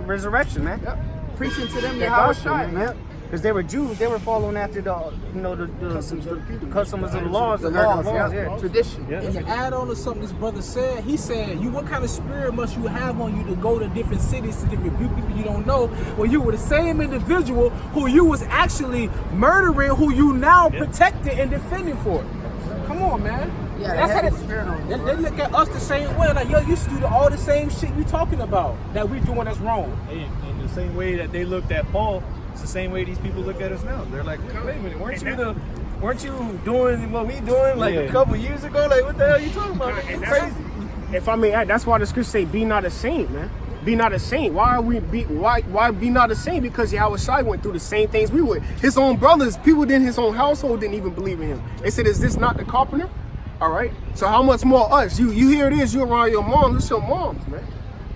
resurrection, man. Yep. Preaching to them That how gospel, man. Because they were Jews, they were following after the customs of the laws, yeah. Tradition. Yeah. And to add on to something this brother said, he said, what kind of spirit must you have on you to go to different cities to different people you don't know, when you were the same individual who you was actually murdering, who you now protecting and defending for? Come on, man. Yeah, that's how they look at us the same way. Like, yo, you used to do all the same shit you talking about that we doing that's wrong. In the same way that they looked at Paul, it's the same way these people look at us now. They're like, wait a minute, weren't you doing what we doing like a couple years ago? Like, what the hell are you talking about? And crazy. If I may add, that's why the scriptures say, "Be not ashamed, man. Be not ashamed." Why be not ashamed? Because Yahushua went through the same things we would. His own brothers, people in his own household didn't even believe in him. They said, "Is this not the carpenter?" All right. So how much more us? You hear it is, you around your moms. It's your moms, man.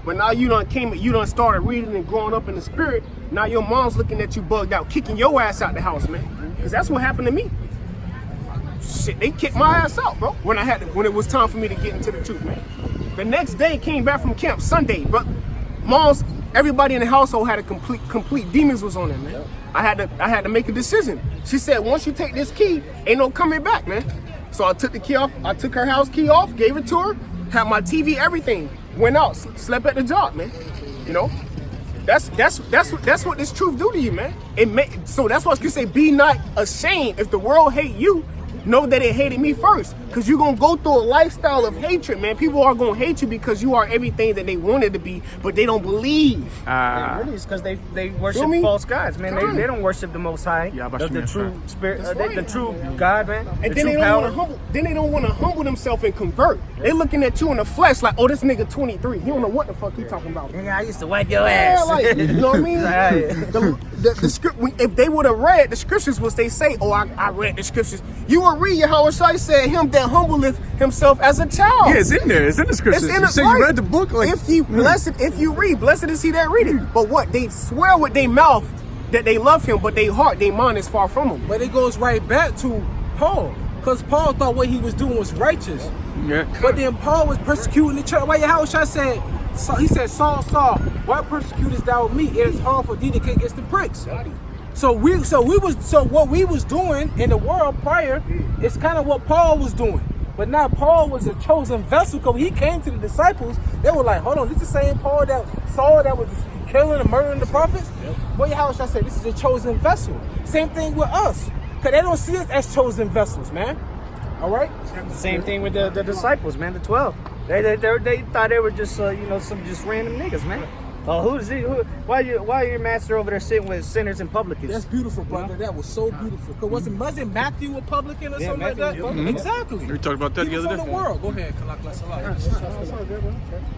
But now you done started reading and growing up in the spirit. Now your mom's looking at you bugged out, kicking your ass out the house, man. Because that's what happened to me. Shit, they kicked my ass out, bro. When it was time for me to get into the truth, man. The next day, came back from camp, Sunday, but moms, everybody in the household had a complete demons was on them, man. I had to make a decision. She said, once you take this key, ain't no coming back, man. So I took the key off. I took her house key off, gave it to her, had my TV, everything. Went out, slept at the job, man. You know, that's what this truth do to you, man. So that's why I can say, be not ashamed. If the world hate you, know that it hated me first. Because you're going to go through a lifestyle of hatred, man. People are going to hate you because you are everything that they wanted to be, but they don't believe. Really, it's because they worship false gods, man. They don't worship the Most High, the true spirit, the true God, man. And then they don't want to humble themselves and convert. They looking at you in the flesh like, oh, this nigga 23. He don't know what the fuck he talking about. Yeah, I used to wipe your ass. Like, you know what I mean? The script, if they would have read the scriptures, what they say, oh, I read the scriptures. You will read Yahushua said, him that humbleth himself as a child. Yeah, it's in there. It's in the scriptures. You say you read the book. Like, if you read, blessed is he that readeth. But what? They swear with their mouth that they love him, but their heart, their mind is far from him. But it goes right back to Paul. Because Paul thought what he was doing was righteous. Yeah. But then Paul was persecuting the church. Why Yahushua said, he said, Saul, Saul, why persecutest thou me? It is hard for thee to kick against the pricks. So what we was doing in the world prior is kind of what Paul was doing. But now Paul was a chosen vessel, because he came to the disciples, they were like, hold on, this is the same Paul that Saul that was killing and murdering the prophets? Well, how should I say, this is a chosen vessel. Same thing with us, because they don't see us as chosen vessels, man. All right? Same thing with the disciples, man, the 12. They thought they were just, some just random niggas, man. Why your master over there sitting with sinners and publicans? That's beautiful, brother. That was so beautiful. Cause wasn't Matthew a publican or something like that? Mm-hmm. Exactly. We talked about that the other day. From the world. Go ahead.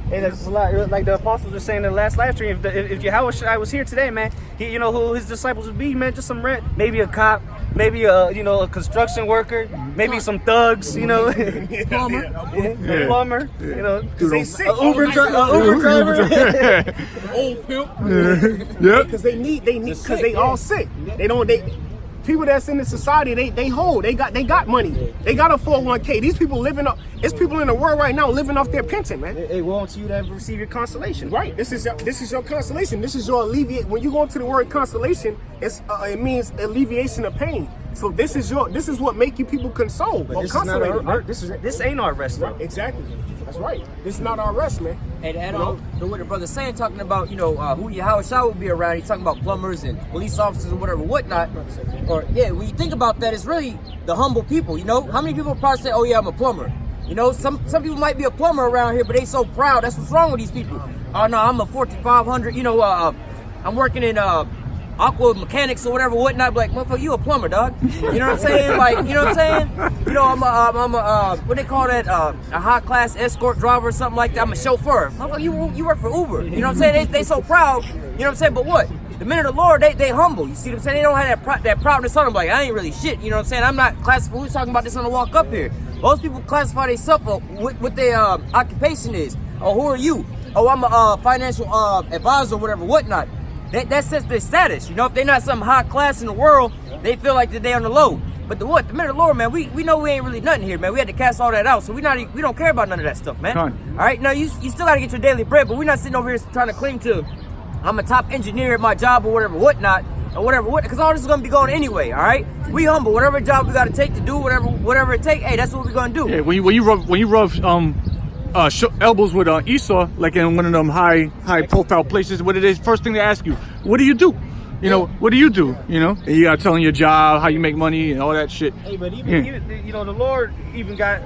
Hey, that's a lot. Like the apostles were saying in the last live stream, if Yahushua was here today, man, you know who his disciples would be, man, just some maybe a cop, maybe a construction worker, maybe some thugs, plumber, plumber, Uber driver. Old pimp. Yeah. Because because they all sick. People that's in the society, they got money. They got a 401k. These people it's people in the world right now living off their pension, man. They want you to receive your consolation. Right. This is your consolation. This is your alleviate. When you go into the word consolation, it means alleviation of pain. So this is what make you people console or consolate. This ain't our rest, though. Exactly. That's right. This is not our rest, man. And add on to what the brother's saying, talking about, who Yahushua will be around. He's talking about plumbers and police officers and whatnot. When you think about that, it's really the humble people, How many people probably say, oh yeah, I'm a plumber? Some people might be a plumber around here, but they so proud. That's what's wrong with these people. Oh no, I'm a 4500, I'm working in aqua mechanics or whatnot. Like, motherfucker, you a plumber, dog. You know what I'm saying? Like, you know what I'm saying? I'm a what they call that? A high class escort driver or something like that. I'm a chauffeur. Motherfucker, you work for Uber. You know what I'm saying? They so proud. You know what I'm saying? But what? The men of the Lord, they humble. You see what I'm saying? They don't have that proudness on them. Like, I ain't really shit. You know what I'm saying? I'm not classified. We was talking about this on the walk up here. Most people classify themselves what their occupation is. Oh, who are you? Oh, I'm a financial advisor or whatnot. That sets their status. If they're not some high class in the world, they feel like that they on the low. But the men of the Lord, man, we know we ain't really nothing here, man. We had to cast all that out, so we don't care about none of that stuff, man. All right, now you still gotta get your daily bread, but we're not sitting over here trying to cling to I'm a top engineer at my job or whatnot, because all this is gonna be going anyway. All right, we humble. Whatever job we gotta take to do whatever it take. Hey, that's what we're gonna do. Yeah, when you rub elbows with Esau, like in one of them high profile places, what it is, first thing they ask you, what do you do? You know, what do you do? You know, and you gotta tell them your job, how you make money, and all that shit. Hey, but even you know, the Lord even got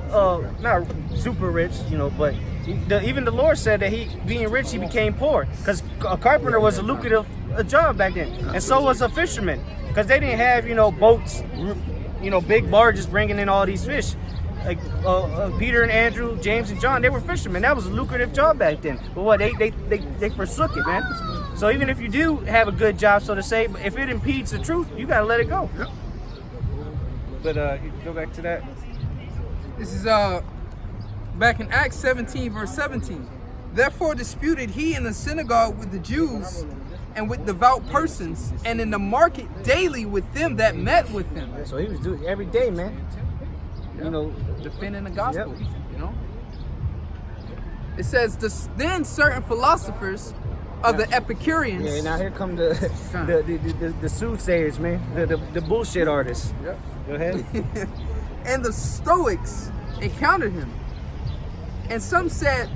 not super rich, you know, but even the Lord said that he, being rich, he became poor, because a carpenter was a lucrative job back then, and so was a fisherman, because they didn't have, you know, boats, you know, big barges bringing in all these fish. Like Peter and Andrew, James and John, they were fishermen. That was a lucrative job back then. But what they forsook it, man. So even if you do have a good job, so to say, if it impedes the truth, you gotta let it go. Yep. But go back to that. This is back in Acts 17, verse 17. Therefore disputed he in the synagogue with the Jews and with devout persons, and in the market daily with them that met with him. So he was doing every day, man. Yep. You know, defending the gospel. Yep. You know. It says then certain philosophers of the Epicureans. Yeah, now here come the soothsayers, man. The bullshit artists. Yep. Go ahead. And the Stoics encountered him. And some said,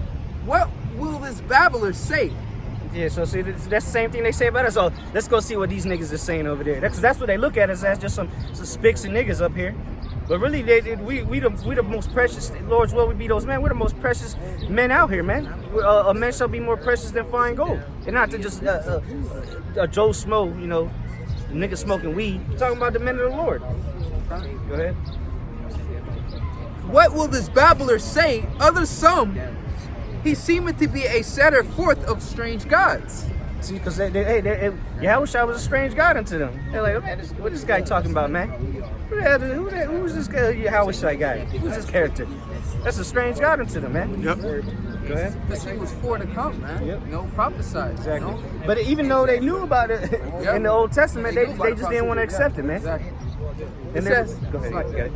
what will this babbler say? Yeah, so see, that's the same thing they say about us. So let's go see what these niggas are saying over there. That's what they look at us as, just some spicks and niggas up here. But really, we the most precious. Lord's will we be those men. We're the most precious men out here, man. A man shall be more precious than fine gold, and not to just a Joe Smo, you know, nigga smoking weed. We're talking about the men of the Lord. Go ahead. What will this babbler say? Others some, he seemeth to be a setter forth of strange gods. See, because Yahushua was a strange God unto them. They're like, man, what this guy talking about, man? Who's this guy, Yahushua guy? Who's this character? That's a strange God unto them, man. Yep. Go ahead. Because he was for to come, man. Yep. You know, prophesied. Exactly. You know? But even though they knew about it in the Old Testament, they just didn't want to accept it, man. Exactly. And It says, go ahead. like, Okay.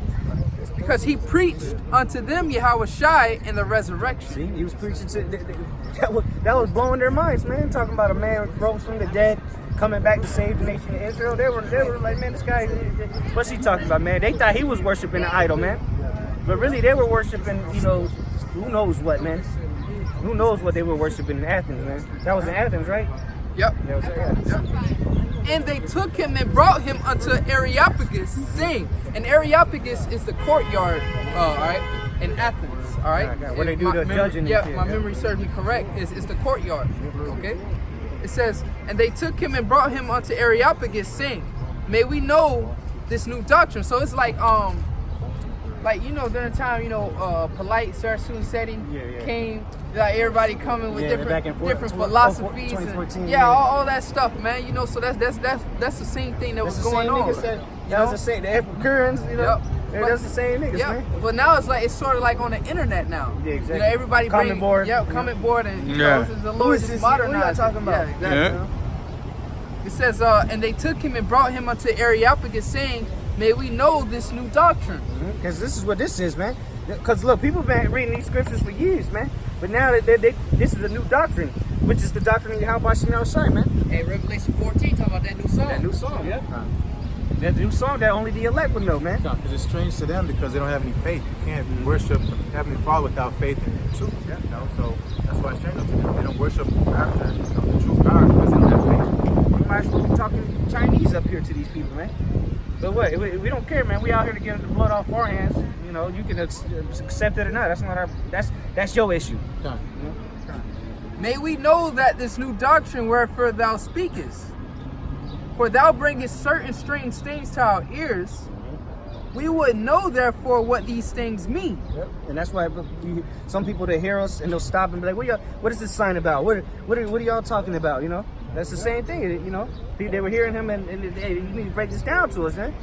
because he preached unto them Yahushua in the resurrection. See, he was preaching to that was blowing their minds, man. Talking about a man rose from the dead, coming back to save the nation of Israel. They were like, man, this guy, what's he talking about, man? They thought he was worshiping an idol, man. But really, they were worshiping, you know, who knows what, man. Who knows what they were worshiping in Athens, man? That was in Athens, right? Yep. Yep. And they took him and brought him unto Areopagus, saying, and Areopagus is the courtyard, all right, in Athens, all right? Okay, where they do the judging and Yeah, shit, my yeah. memory serves me correct, is the courtyard, okay? It says, and they took him and brought him unto Areopagus, saying, may we know this new doctrine. So it's like you know, during the time, you know, polite Sarasuni setting came, like everybody coming with different philosophies, 2014, and all that stuff, man. You know, so that's the same thing that was going on. That was the same. The Epicureans, you know, that's the same niggas, man. But now it's sort of like on the internet now. Yeah, exactly. You know, everybody comment board. comment board, and you Yeah. know, the Lord is modernized. What are you talking about? Yeah, exactly. Yeah. It says, and they took him and brought him unto Areopagus, saying, may we know this new doctrine. Because this is what this is, man. Because look, people have been reading these scriptures for years, man. But now this is a new doctrine, which is the doctrine of Yahweh Shai, man. Hey, Revelation 14 talking about that new song. That new song, yeah. That new song that only the elect would know, man. Because it's strange to them because they don't have any faith. You can't worship Heavenly Father without faith in the truth. You know, so that's why it's strange to them. They don't worship after the true God because they don't have faith. We might as well be talking Chinese up here to these people, man. But what? We don't care, man. We out here to get the blood off our hands. You know, you can accept it or not. That's not our. That's your issue. You know? May we know that this new doctrine wherefore thou speakest. For thou bringest certain strange things to our ears. We would know therefore what these things mean. Yep. And that's why some people, they hear us and they'll stop and be like, what is this sign about? What are y'all talking about? You know, that's the same thing. You know, they were hearing him and hey, you need to break this down to us, man.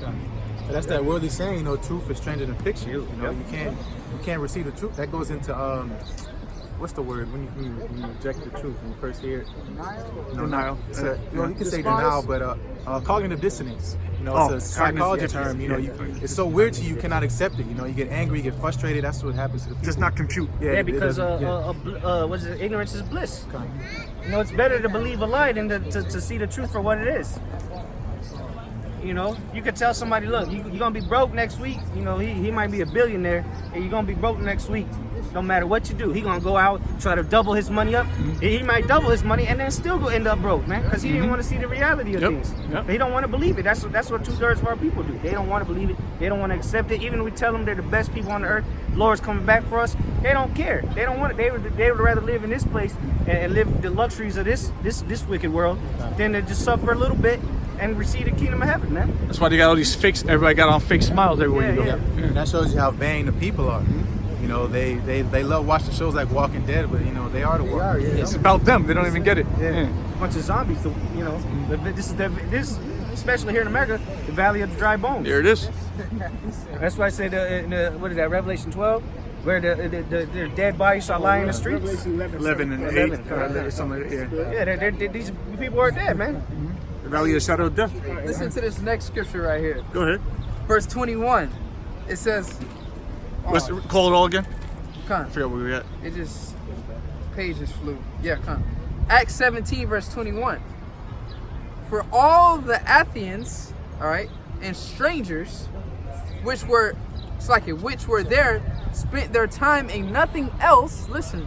But that's that worldly saying, you know, truth is stranger than fiction. You know, you can't receive the truth. That goes into what's the word when you reject the truth when you first hear it? Denial. You can say denial, but cognitive dissonance. You know, it's a psychology term. You know, it's so weird to you, you cannot accept it. You know, you get angry, you get frustrated. That's what happens to the people. Does not compute. Yeah, because what is it? Ignorance is bliss. You know, it's better to believe a lie than to see the truth for what it is. You know, you could tell somebody, look, you're gonna be broke next week. You know, he might be a billionaire, and you're gonna be broke next week. No matter what you do, he gonna go out, try to double his money up. He might double his money and then still go end up broke, man, because he didn't want to see the reality of things. But he don't want to believe it. That's what 2/3 of our people do. They don't want to believe it. They don't want to accept it. Even if we tell them they're the best people on the earth, the Lord's coming back for us, they don't care. They don't want it. They would rather live in this place and live the luxuries of this wicked world than to just suffer a little bit and receive the kingdom of heaven, man. That's why they got all these fakes. Everybody got on fake smiles everywhere you go. And that shows you how vain the people are. You know, they love watching shows like Walking Dead, but you know they are the world. It's about them. They don't even get it. A bunch of zombies. You know, this especially here in America, the Valley of the Dry Bones. There it is. That's why I said what is that? Revelation 12, where the dead bodies shall lie in the streets. 11 and 8. Something like that, Yeah, these people are dead, man. The Valley of the Shadow of Death. Listen to this next scripture right here. Go ahead. Verse 21. It says, Let's call it all again. Con. I forgot where we were at. It just, pages flew. Yeah, con. Acts 17, verse 21. For all the Athenians, all right, and strangers, which were there, spent their time in nothing else, listen,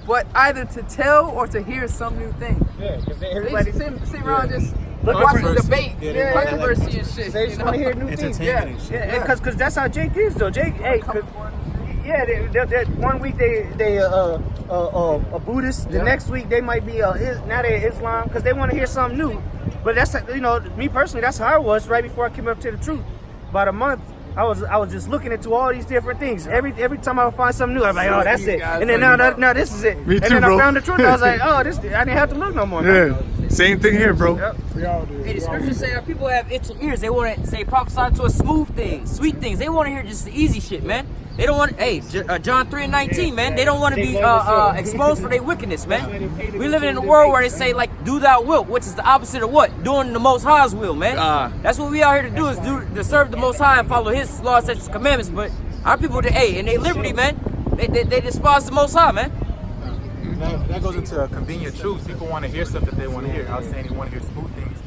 but either to tell or to hear some new thing. Yeah, because They sit around just watching debate, controversy and shit. They just want to hear new things. Yeah, because that's how Jake is though. Jake, hey, they one week they a Buddhist, the next week they might be now they're Islam because they want to hear something new. But that's, you know, me personally, that's how I was right before I came up to the truth. About a month, I was just looking into all these different things. Every time I would find something new, I was like, oh, that's it. And then now this is it. Me and too, then bro. I found the truth. I was like, oh, this, I didn't have to look no more. Yeah, same thing here, bro. Yep. Hey, the scriptures say that people have itching ears. They want to say prophesy to us smooth things, sweet things. They want to hear just the easy shit, man. They don't want, John 3:19, man. They don't want to be exposed for their wickedness, man. We living in a world where they say, like, do thou wilt, which is the opposite of what? Doing the Most High's will, man. That's what we out here to do, is to serve the Most High and follow His laws, statutes, commandments. But our people, in their liberty, man, they despise the Most High, man. That goes into a convenient truth. People want to hear stuff that they want to hear. I was saying they want to hear smooth things.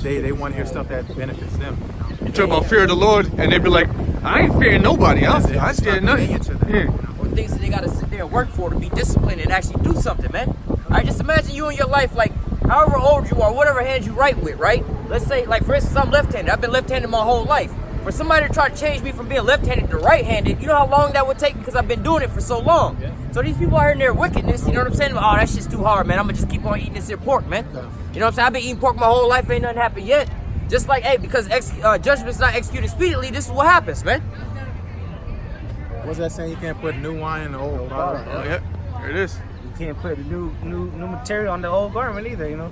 They want to hear stuff that benefits them. You talk about fear of the Lord, and they be like, I ain't fearing nobody. I ain't scared nothing. Or things that they gotta sit there and work for to be disciplined and actually do something, man. I just imagine you in your life, like, however old you are, whatever hand you write with, right? Let's say, like, for instance, I'm left-handed. I've been left-handed my whole life. For somebody to try to change me from being left-handed to right-handed, you know how long that would take because I've been doing it for so long. So these people out here in their wickedness, you know what I'm saying? Oh, that shit's too hard, man. I'm gonna just keep on eating this here pork, man. You know what I'm saying? I've been eating pork my whole life, ain't nothing happened yet. Just like, hey, because judgment's not executed speedily, this is what happens, man. What's that saying? You can't put new wine in the old bottle. Oh, yeah, there it is. You can't put the new material on the old garment either, you know.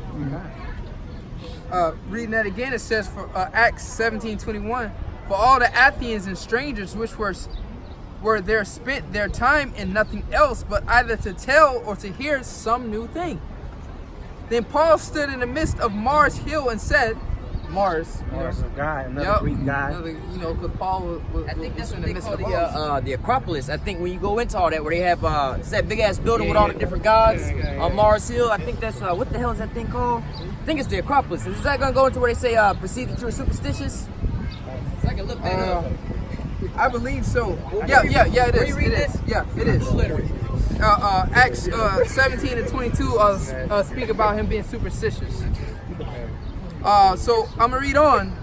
Reading that again, it says for Acts 17:21, for all the Athenians and strangers which were there spent their time in nothing else but either to tell or to hear some new thing. Then Paul stood in the midst of Mars Hill and said, Mars, a guy, another Greek guy. You know, because Paul was I think that's in what the the they midst call of the Acropolis. I think when you go into all that, where they have it's that big ass building with all the different gods on Mars Hill. I think that's what the hell is that thing called? I think it's the Acropolis. Is that gonna go into where they say proceed that you are superstitious? So I can look that up. I believe so. Yeah, it is. It is. Yeah, it is. Acts 17 and 22 speak about him being superstitious. So I'm gonna read on.